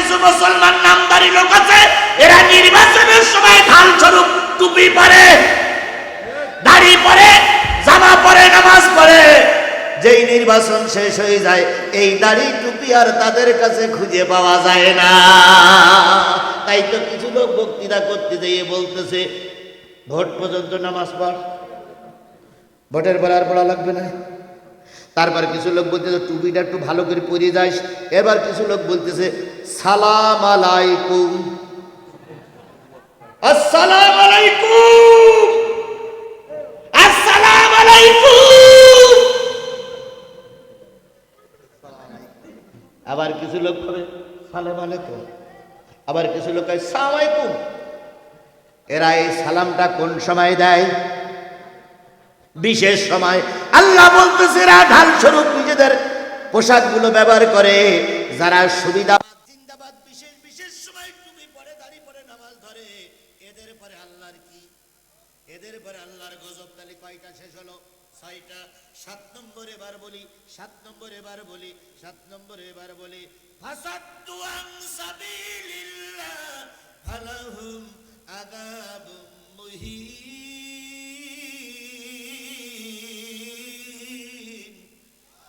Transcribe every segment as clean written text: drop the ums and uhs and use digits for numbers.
কিছু মুসলমান নামদারি লোক আছে, এরা নির্বাচনের সময় ঢাল স্বরূপ টুপি পরে, দাড়ি পরে, জামা পরে, নামাজ পড়ে। যেই নির্বাচন শেষ হয়ে যায় এই দাড়ি টুপি আর তাদের কাছে খুঁজে পাওয়া যায় না। তাই তো কিছু লোক বক্তৃতা করতে গিয়ে বলতেছে ভোট পর্যন্ত নামাজ পড়, ভোটের পর আর পড়া লাগবে না। তারপর কিছু লোক বলতেছে টুপিটা একটু ভালো করে পরে যাস। এবার কিছু লোক বলতেছে সালাম আলাইকুম, আসসালাম আলাইকুম, আসসালাম আলাইকুম। আবার কিছু লোক করে সালাম আলাইকুম, আবার কিছু লোক কয় সালাম আলাইকুম। এরা এই সালামটা কোন সময় দেয়? বিশেষ সময়। আল্লাহ বলতেছে এরা ঢাল স্বরূপ নিজেদের পোশাকগুলো ব্যবহার করে। যারা সুবিধাবাদ জিন্দাবাদ বিশেষ বিশেষ সময় টুপি পরে, দাড়ি পরে, নামাজ ধরে, এদের পরে আল্লাহর কি? এদের পরে আল্লাহর গজব। তাহলে কয়টা শেষ হলো? 6টা। 7 নম্বর এবার বলি, 7 নম্বর এবার বলি, 7 নম্বর এবার বলি। ফাসাদু আন সাবিলিল্লাহ ফালাহুম আযাবুম মুহিন।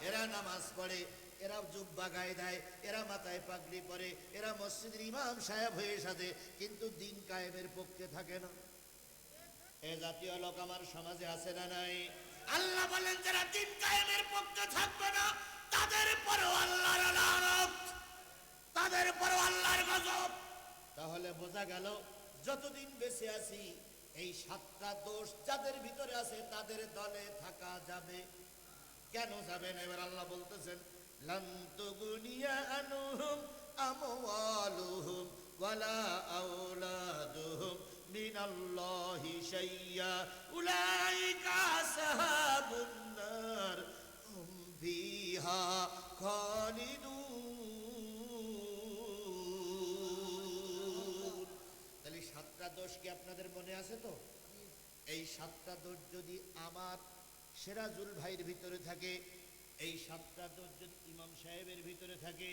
এরা নামাজ পড়ে, এরা জুব্বা গায়ে দেয়, এরা মাথায় পাগড়ি পরে, এরা মসজিদের ইমাম সাহেব হয়ে সাজে, কিন্তু দিন কায়েমের পক্ষে থাকে না। এ জাতীয় লোক আমার সমাজে আছে না নাই? আল্লাহ বলেন যারা দিন কায়েমের পক্ষে থাকবে না তাদের পরেও আল্লাহর লানত, তাদের পরেও আল্লাহর গজব। তাহলে বোঝা গেল যতদিন বেঁচে আছি এই 7টা দোষ যাদের ভিতরে আছে তাদের দলে থাকা যাবে। কেন যাবে না? এবার আল্লাহ বলতেছেন লান তুগনিয়া আনহুম আমওয়ালুহুম ওয়ালা আওলাদুহুম মিনাল্লাহি শাইয়্যা উলাইকা আসহাবুন নার হুম ফিহা খালিদুন। তাহলে 7টা দোষ কি আপনাদের মনে আছে তো? এই 7টা দোষ যদি আমার সিরাজুল ভাইয়ের ভিতরে থাকে, এই 7টা দোষ যদি ইমাম সাহেবের ভিতরে থাকে,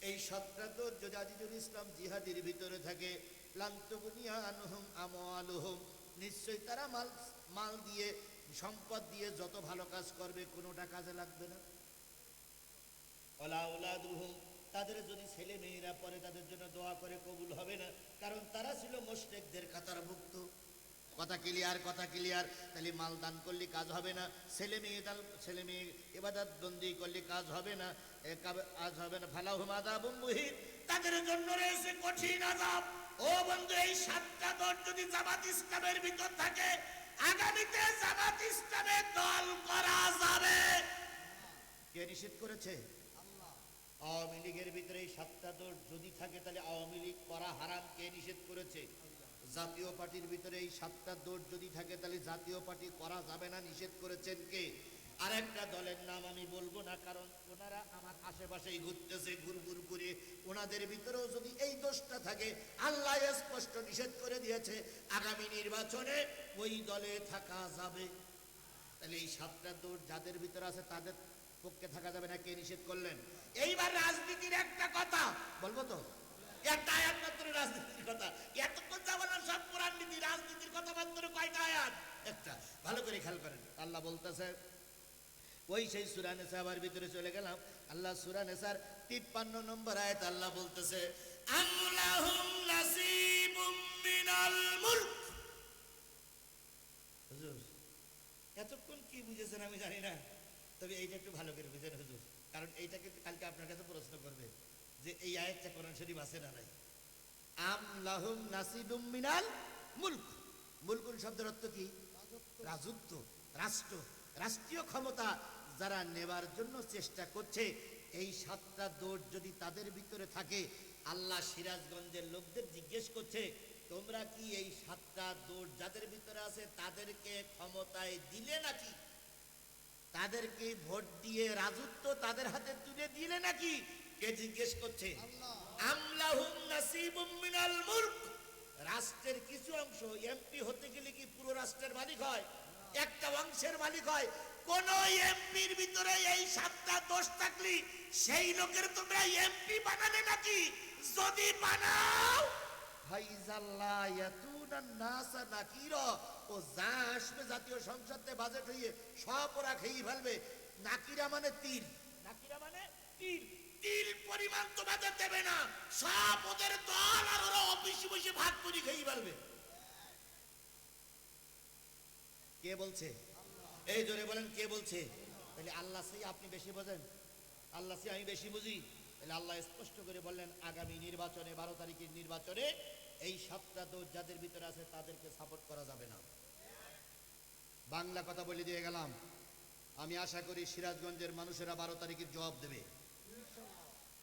এই 7টা দোষ যদি আজিজুল ইসলাম জিহাদির ভিতরে থাকে, লান্তুগুনিয়া আনহুম আমওয়ালুহুম, নিশ্চয়ই তারা মাল দিয়ে, সম্পদ দিয়ে যত ভালো কাজ করবে কোনোটা কাজে লাগবে না। ওয়ালা আওলাদুহুম, তাদের যদি ছেলে মেয়েরা পরে তাদের জন্য দোয়া করে কবুল হবে না, কারণ তারা ছিল মুশরিকদের কাতারভুক্ত। কথা ক্লিয়ার? কথা ক্লিয়ার? তাহলে মাল দান করলে কাজ হবে না, ছেলে মেয়ে ইবাদত বন্দি করলে কাজ হবে না, কাজ হবে না। ফালাহুম আযাবুম মুহিন, তাদের জন্য রয়েছে কঠিন আযাব। ও বন্ধু, এই 7টা দোষ যদি জামাত ইসলামের ভিতর থাকে আগামীতে জামাত ইসলামের দল করা যাবে। কে নিষেধ করেছে? আল্লাহ। আওয়ামী লীগের ভিতরে এই 7টা দোষ যদি থাকে তাহলে আওয়ামী লীগ করা হারাম। কে নিষেধ করেছে? জাতীয় পার্টির ভিতরে এই 7টা দোষ যদি থাকে তাহলে জাতীয় পার্টি করা যাবে না, নিষেধ করেছেন কে? আরেকটা দলের নাম আমি বলবো না, কারণ ওনারা আমার আশেপাশেই ঘুরতেছে ঘুরঘুর করে। ওনাদের ভিতরেও যদি এই দোষটা থাকে আল্লাহ স্পষ্ট নিষেধ করে দিয়েছে আগামী নির্বাচনে ওই দলে থাকা যাবে। তাহলে এই 7টা দোষ যাদের ভিতরে আছে তাদের পক্ষে থাকা যাবে না। কে নিষেধ করলেন? এইবার রাজনীতির একটা কথা বলবো তো, একটা আয়াত মাত্র রাজনীতির কথা। এতক্ষণ যা বললাম সব কোরআন নীতি, রাজনীতির কথা মাত্র কয়টা আয়াত? একটা। ভালো করে খেয়াল করেন। আল্লাহ বলতেছে ওই সেই সূরা নিসার ভিতরে চলে গেলাম। আল্লাহ সূরা নিসার 53 নম্বর আয়াত আল্লাহ বলতেছে আল্লাহুম নাসিবুম মিনাল মুলক। হুজুর এতক্ষণ কি বুঝেছেন আমি জানি না, তবে এইটা একটু ভালো করে বুঝেন হুজুর, কারণ এইটা কিন্তু কালকে আপনার কাছে প্রশ্ন করবে যে এই আয়াতটা কোরআন শরীফ আছে না নাই। আম লাহুম নাসিবুম মিনাল মুলক। মুলকুল শব্দের অর্থ কি? রাজত্ব, রাষ্ট্র, রাষ্ট্রীয় ক্ষমতা যারা নেবার জন্য চেষ্টা করছে। এই 7টা দোষ যদি তাদের ভিতরে থাকে, আল্লাহ সিরাজগঞ্জের লোকদের জিজ্ঞেস করছে তোমরা কি এই 7টা দোষ যাদের ভিতরে আছে তাদেরকে ক্ষমতায় দিলে নাকি? তাদেরকে ভোট দিয়ে রাজত্ব তাদের হাতে তুলে দিলে নাকি? কে জিজ্ঞেস করছে? আমলাহুম নাসিবুম মিনাল মুলক। রাষ্ট্রের কিছু অংশ, এমপি হতে গেলে কি পুরো রাষ্ট্রের মালিক হয়? একটা অংশের মালিক হয়। কোন এমপির ভিতরে এই 7টা দোষ থাকলে সেই লোকের তোমরা এমপি বানালে নাকি? যদি বানাও ফাইজাল্লা ইয়াতুনান নাসা নাকিরা, ও যা আসবে জাতীয় সংসদে বাজেট হইয়ে সব ওরা খেয়ে ফেলবে। নাকিরা মানে তীর, নাকিরা মানে তীর, তীর পরিমাণ তোমাদের দেবে না, সব ওদের দল আর ওরা অফিসে বসে ভাগ করে খেয়ে ফেলবে। কে বলছে? এই জোরে বলেন কে বলছে? তাহলে আল্লাহ সেই আপনি বেশি বোঝেন, আল্লাহ সেই আমি বেশি বুঝি? তাহলে আল্লাহ স্পষ্ট করে বললেন আগামী নির্বাচনে 12 তারিখের নির্বাচনে এই 7টা দোষ যাদের ভিতরে আছে তাদেরকে সাপোর্ট করা যাবে না। বাংলা কথা বলে দিয়ে গেলাম, আমি আশা করি সিরাজগঞ্জের মানুষেরা 12 তারিখের জবাব দেবে।